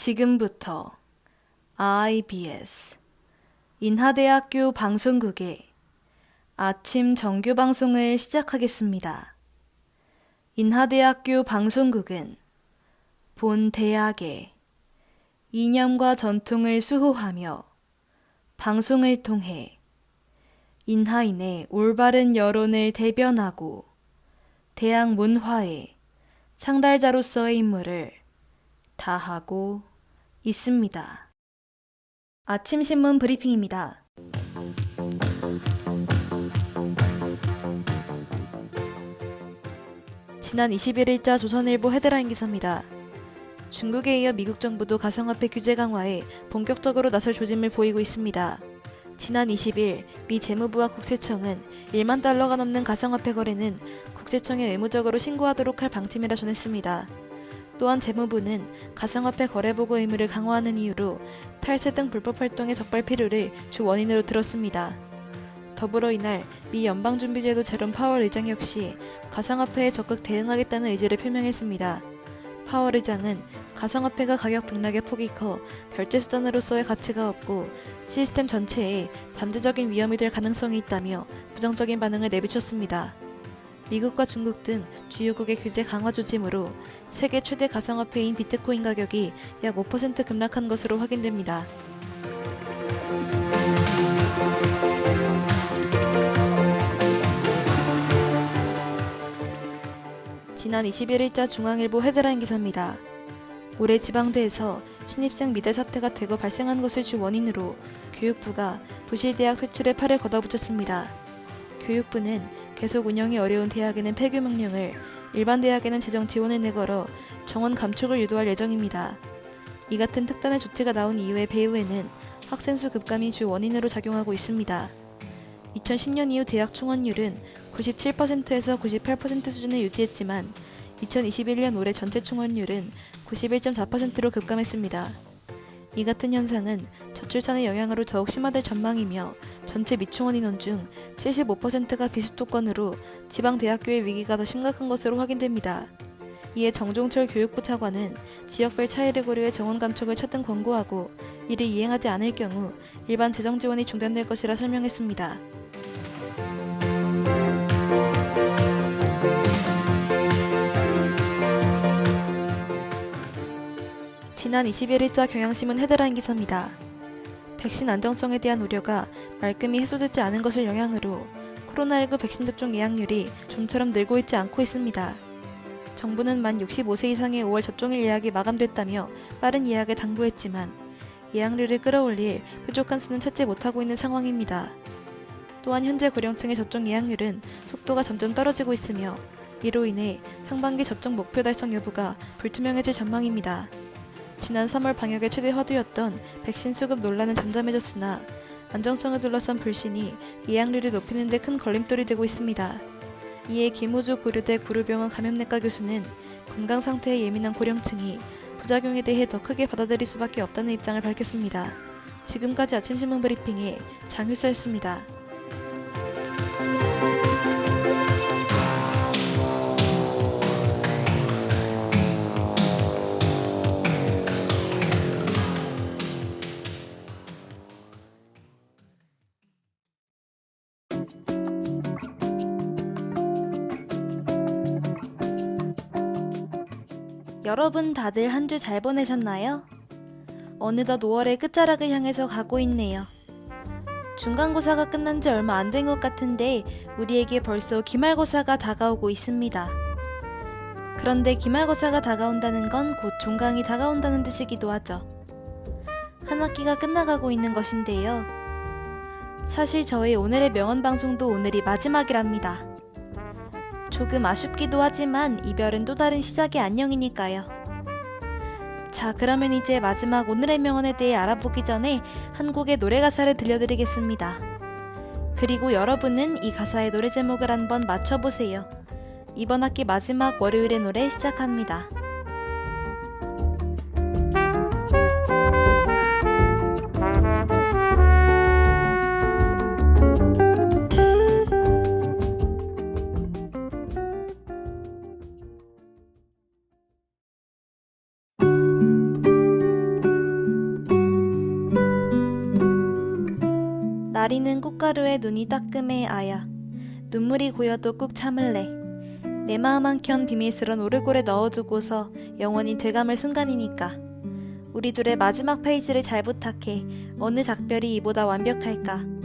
지금부터 IBS 인하대학교 방송국의 아침 정규 방송을 시작하겠습니다. 인하대학교 방송국은 본 대학의 이념과 전통을 수호하며 방송을 통해 인하인의 올바른 여론을 대변하고 대학 문화의 창달자로서의 임무를 다하고 있습니다. 아침 신문 브리핑입니다. 지난 21일자 조선일보 헤드라인 기사입니다. 중국에 이어 미국 정부도 가상화폐 규제 강화에 본격적으로 나설 조짐을 보이고 있습니다. 지난 20일 미 재무부와 국세청은 1만 달러가 넘는 가상화폐 거래는 국세청에 의무적으로 신고하도록 할 방침이라 전했습니다. 또한 재무부는 가상화폐 거래 보고 의무를 강화하는 이유로 탈세 등 불법 활동의 적발 필요를 주 원인으로 들었습니다. 더불어 이날 미 연방준비제도 제롬 파월 의장 역시 가상화폐에 적극 대응하겠다는 의지를 표명했습니다. 파월 의장은 가상화폐가 가격 등락의 폭이 커 결제 수단으로서의 가치가 없고 시스템 전체에 잠재적인 위험이 될 가능성이 있다며 부정적인 반응을 내비쳤습니다. 미국과 중국 등 주요국의 규제 강화 조짐으로 세계 최대 가상화폐인 비트코인 가격이 약 5% 급락한 것으로 확인됩니다. 지난 21일자 중앙일보 헤드라인 기사입니다. 올해 지방대에서 신입생 미대 사태가 대거 발생한 것을 주 원인으로 교육부가 부실대학 퇴출에 팔을 걷어붙였습니다. 교육부는 계속 운영이 어려운 대학에는 폐교 명령을, 일반 대학에는 재정 지원을 내걸어 정원 감축을 유도할 예정입니다. 이 같은 특단의 조치가 나온 이후의 배후에는 학생 수 급감이 주 원인으로 작용하고 있습니다. 2010년 이후 대학 충원율은 97%에서 98% 수준을 유지했지만 2021년 올해 전체 충원율은 91.4%로 급감했습니다. 이 같은 현상은 저출산의 영향으로 더욱 심화될 전망이며 전체 미충원 인원 중 75%가 비수도권으로 지방대학교의 위기가 더 심각한 것으로 확인됩니다. 이에 정종철 교육부 차관은 지역별 차이를 고려해 정원 감축을 차등 권고하고 이를 이행하지 않을 경우 일반 재정 지원이 중단될 것이라 설명했습니다. 지난 21일자 경향신문 헤드라인 기사입니다. 백신 안정성에 대한 우려가 말끔히 해소되지 않은 것을 영향으로 코로나19 백신 접종 예약률이 좀처럼 늘고 있지 않고 있습니다. 정부는 만 65세 이상의 5월 접종일 예약이 마감됐다며 빠른 예약을 당부했지만 예약률을 끌어올릴 뾰족한 수는 찾지 못하고 있는 상황입니다. 또한 현재 고령층의 접종 예약률은 속도가 점점 떨어지고 있으며 이로 인해 상반기 접종 목표 달성 여부가 불투명해질 전망입니다. 지난 3월 방역의 최대 화두였던 백신 수급 논란은 잠잠해졌으나 안정성을 둘러싼 불신이 예약률을 높이는 데 큰 걸림돌이 되고 있습니다. 이에 김우주 고려대 구루병원 감염내과 교수는 건강 상태에 예민한 고령층이 부작용에 대해 더 크게 받아들일 수밖에 없다는 입장을 밝혔습니다. 지금까지 아침신문 브리핑의 장효서였습니다. 여러분 다들 한 주 잘 보내셨나요? 어느덧 5월의 끝자락을 향해서 가고 있네요. 중간고사가 끝난 지 얼마 안 된 것 같은데 우리에게 벌써 기말고사가 다가오고 있습니다. 그런데 기말고사가 다가온다는 건 곧 종강이 다가온다는 뜻이기도 하죠. 한 학기가 끝나가고 있는 것인데요. 사실 저희 오늘의 명언방송도 오늘이 마지막이랍니다. 조금 아쉽기도 하지만 이별은 또 다른 시작의 안녕이니까요. 자, 그러면 이제 마지막 오늘의 명언에 대해 알아보기 전에 한 곡의 노래 가사를 들려드리겠습니다. 그리고 여러분은 이 가사의 노래 제목을 한번 맞춰보세요. 이번 학기 마지막 월요일의 노래 시작합니다. 노래는 꽃가루에 눈이 따끔해 아야. 눈물이 고여도 꾹 참을래. 내 마음 한켠 비밀스런 오르골에 넣어두고서 영원히 돼감을 순간이니까. 우리 둘의 마지막 페이지를 잘 부탁해. 어느 작별이 이보다 완벽할까.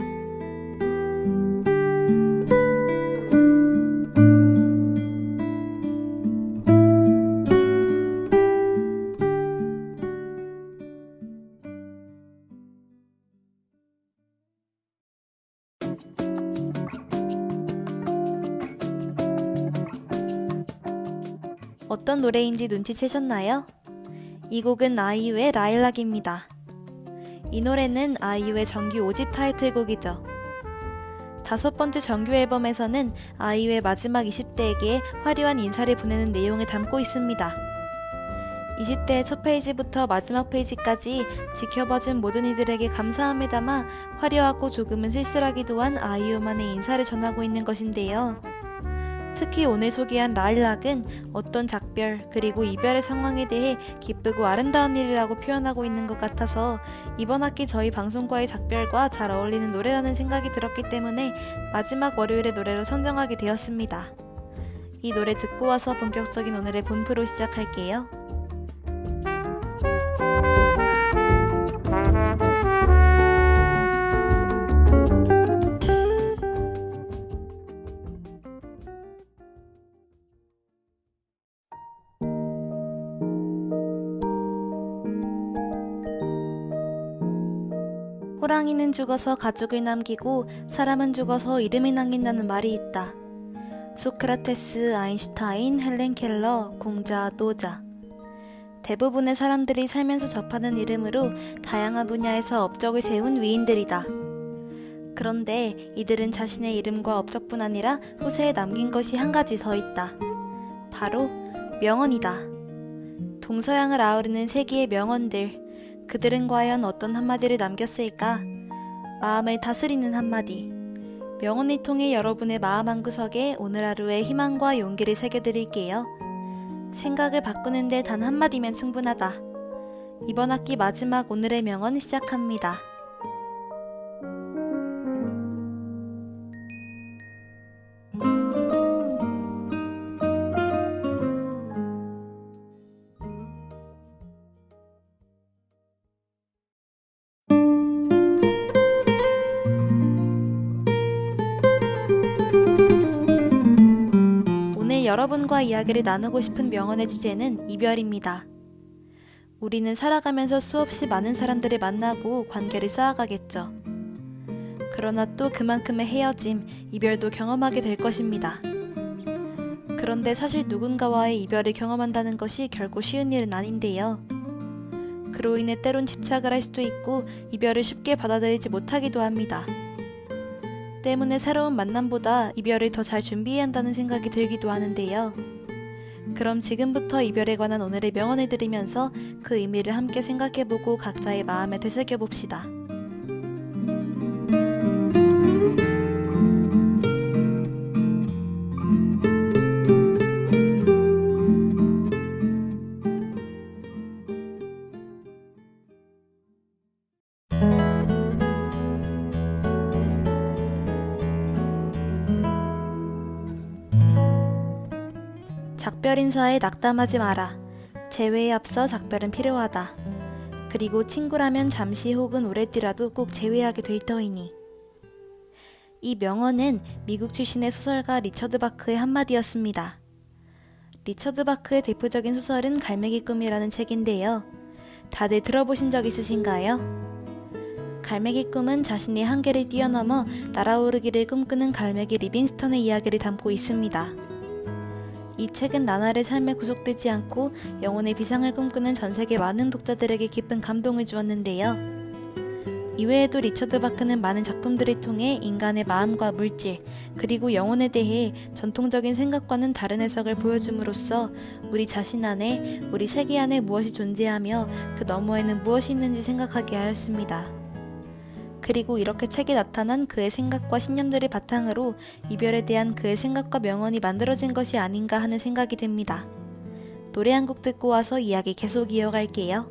어떤 노래인지 눈치채셨나요? 이 곡은 아이유의 라일락입니다. 이 노래는 아이유의 정규 5집 타이틀곡이죠. 5번째 정규 앨범에서는 아이유의 마지막 20대에게 화려한 인사를 보내는 내용을 담고 있습니다. 20대의 첫 페이지부터 마지막 페이지까지 지켜봐준 모든 이들에게 감사함을 담아 화려하고 조금은 쓸쓸하기도 한 아이유만의 인사를 전하고 있는 것인데요. 특히 오늘 소개한 라일락은 어떤 작별 그리고 이별의 상황에 대해 기쁘고 아름다운 일이라고 표현하고 있는 것 같아서 이번 학기 저희 방송과의 작별과 잘 어울리는 노래라는 생각이 들었기 때문에 마지막 월요일의 노래로 선정하게 되었습니다. 이 노래 듣고 와서 본격적인 오늘의 본프로 시작할게요. 호랑이는 죽어서 가죽을 남기고 사람은 죽어서 이름을 남긴다는 말이 있다. 소크라테스, 아인슈타인, 헬렌 켈러, 공자, 노자. 대부분의 사람들이 살면서 접하는 이름으로 다양한 분야에서 업적을 세운 위인들이다. 그런데 이들은 자신의 이름과 업적뿐 아니라 후세에 남긴 것이 한 가지 더 있다. 바로 명언이다. 동서양을 아우르는 세기의 명언들. 그들은 과연 어떤 한마디를 남겼을까? 마음을 다스리는 한마디. 명언을 통해 여러분의 마음 한구석에 오늘 하루의 희망과 용기를 새겨드릴게요. 생각을 바꾸는데 단 한마디면 충분하다. 이번 학기 마지막 오늘의 명언 시작합니다. 여러분과 이야기를 나누고 싶은 명언의 주제는 이별입니다. 우리는 살아가면서 수없이 많은 사람들을 만나고 관계를 쌓아가겠죠. 그러나 또 그만큼의 헤어짐, 이별도 경험하게 될 것입니다. 그런데 사실 누군가와의 이별을 경험한다는 것이 결코 쉬운 일은 아닌데요. 그로 인해 때론 집착을 할 수도 있고 이별을 쉽게 받아들이지 못하기도 합니다. 때문에 새로운 만남보다 이별을 더 잘 준비해야 한다는 생각이 들기도 하는데요. 그럼 지금부터 이별에 관한 오늘의 명언을 들으면서 그 의미를 함께 생각해보고 각자의 마음에 되새겨봅시다. 작별 인사에 낙담하지 마라. 재회에 앞서 작별은 필요하다. 그리고 친구라면 잠시 혹은 오래 뛰라도 꼭 재회하게 될 터이니. 이 명언은 미국 출신의 소설가 리처드 바크의 한마디였습니다. 리처드 바크의 대표적인 소설은 갈매기 꿈이라는 책인데요. 다들 들어보신 적 있으신가요? 갈매기 꿈은 자신의 한계를 뛰어넘어 날아오르기를 꿈꾸는 갈매기 리빙스턴의 이야기를 담고 있습니다. 이 책은 나날의 삶에 구속되지 않고 영혼의 비상을 꿈꾸는 전세계 많은 독자들에게 깊은 감동을 주었는데요. 이외에도 리처드 바크는 많은 작품들을 통해 인간의 마음과 물질, 그리고 영혼에 대해 전통적인 생각과는 다른 해석을 보여줌으로써 우리 자신 안에, 우리 세계 안에 무엇이 존재하며 그 너머에는 무엇이 있는지 생각하게 하였습니다. 그리고 이렇게 책에 나타난 그의 생각과 신념들을 바탕으로 이별에 대한 그의 생각과 명언이 만들어진 것이 아닌가 하는 생각이 듭니다. 노래 한 곡 듣고 와서 이야기 계속 이어갈게요.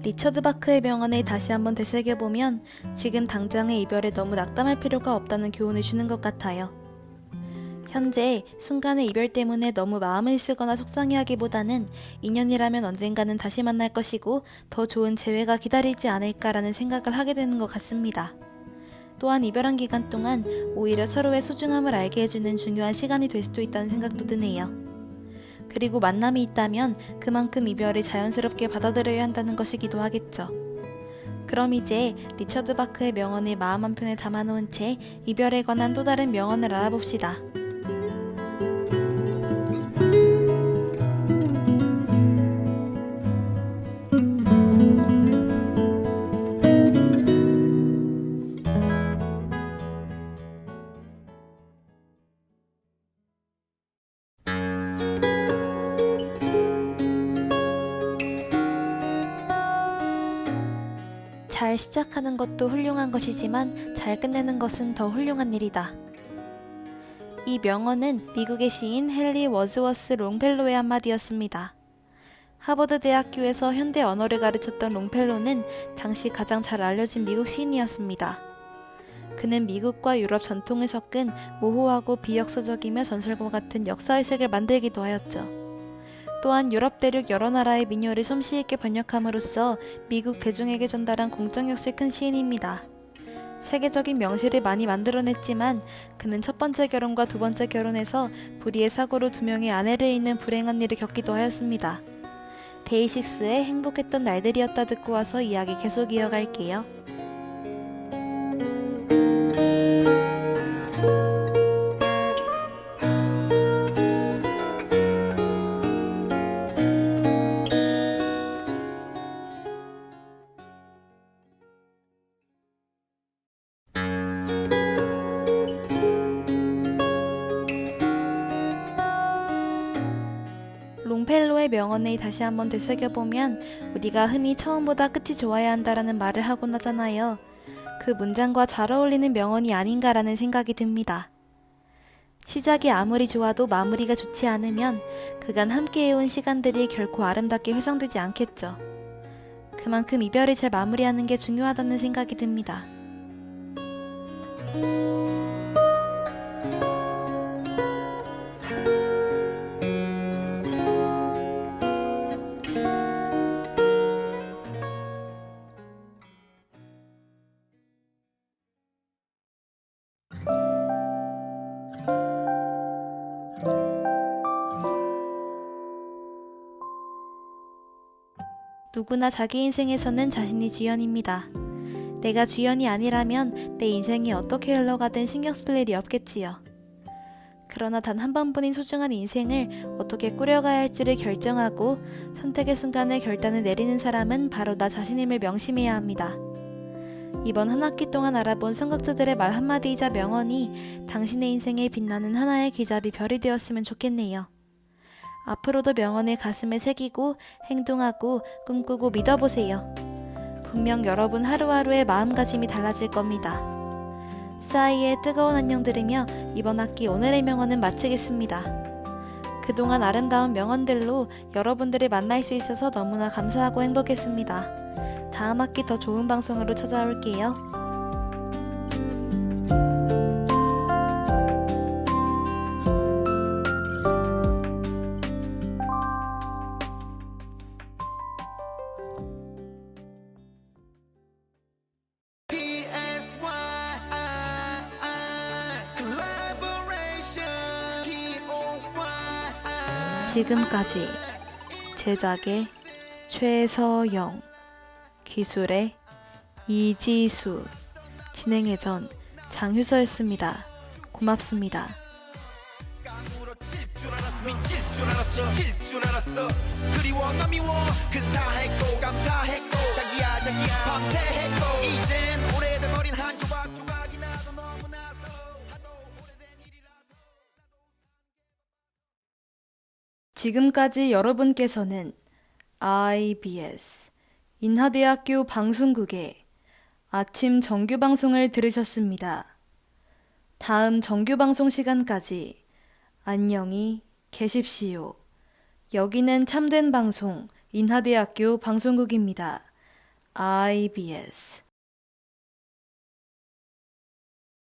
리처드 바크의 명언을 다시 한번 되새겨보면 지금 당장의 이별에 너무 낙담할 필요가 없다는 교훈을 주는 것 같아요. 현재 순간의 이별 때문에 너무 마음을 쓰거나 속상해하기보다는 인연이라면 언젠가는 다시 만날 것이고 더 좋은 재회가 기다리지 않을까라는 생각을 하게 되는 것 같습니다. 또한 이별한 기간 동안 오히려 서로의 소중함을 알게 해주는 중요한 시간이 될 수도 있다는 생각도 드네요. 그리고 만남이 있다면 그만큼 이별을 자연스럽게 받아들여야 한다는 것이기도 하겠죠. 그럼 이제 리처드 바크의 명언을 마음 한편에 담아놓은 채 이별에 관한 또 다른 명언을 알아봅시다. 잘 시작하는 것도 훌륭한 것이지만 잘 끝내는 것은 더 훌륭한 일이다. 이 명언은 미국의 시인 헨리 워즈워스 롱펠로의 한마디였습니다. 하버드 대학교에서 현대 언어를 가르쳤던 롱펠로는 당시 가장 잘 알려진 미국 시인이었습니다. 그는 미국과 유럽 전통을 섞은 모호하고 비역사적이며 전설과 같은 역사의식을 만들기도 하였죠. 또한 유럽 대륙 여러 나라의 민요를 솜씨 있게 번역함으로써 미국 대중에게 전달한 공적 역시 큰 시인입니다. 세계적인 명시를 많이 만들어냈지만 그는 첫 번째 결혼과 두 번째 결혼에서 불의의 사고로 두 명의 아내를 잃는 불행한 일을 겪기도 하였습니다. 데이식스의 행복했던 날들이었다 듣고 와서 이야기 계속 이어갈게요. 롱펠로의 명언을 다시 한번 되새겨보면 우리가 흔히 처음보다 끝이 좋아야 한다라는 말을 하곤 하잖아요. 그 문장과 잘 어울리는 명언이 아닌가라는 생각이 듭니다. 시작이 아무리 좋아도 마무리가 좋지 않으면 그간 함께해온 시간들이 결코 아름답게 회상되지 않겠죠. 그만큼 이별을 잘 마무리하는 게 중요하다는 생각이 듭니다. 누구나 자기 인생에서는 자신이 주연입니다. 내가 주연이 아니라면 내 인생이 어떻게 흘러가든 신경 쓸 일이 없겠지요. 그러나 단 한 번뿐인 소중한 인생을 어떻게 꾸려가야 할지를 결정하고 선택의 순간에 결단을 내리는 사람은 바로 나 자신임을 명심해야 합니다. 이번 한 학기 동안 알아본 선각자들의 말 한마디이자 명언이 당신의 인생에 빛나는 하나의 기잡이 별이 되었으면 좋겠네요. 앞으로도 명언을 가슴에 새기고 행동하고 꿈꾸고 믿어보세요. 분명 여러분 하루하루의 마음가짐이 달라질 겁니다. 싸이의 뜨거운 안녕 들으며 이번 학기 오늘의 명언은 마치겠습니다. 그동안 아름다운 명언들로 여러분들을 만날 수 있어서 너무나 감사하고 행복했습니다. 다음 학기 더 좋은 방송으로 찾아올게요. 지금까지 제작의 최서영, 기술의 이지수, 진행의 전 장효서였습니다. 고맙습니다. 그리워 너 미워 근사했고 감사했고 자기야 밤새 했고 이젠 오래된 어린 한 조각조각이 나도 너무나서 하도 오래된 일이라서. 지금까지 여러분께서는 IBS 인하대학교 방송국의 아침 정규방송을 들으셨습니다. 다음 정규방송 시간까지 안녕히 계십시오. 여기는 참된 방송 인하대학교 방송국입니다. IBS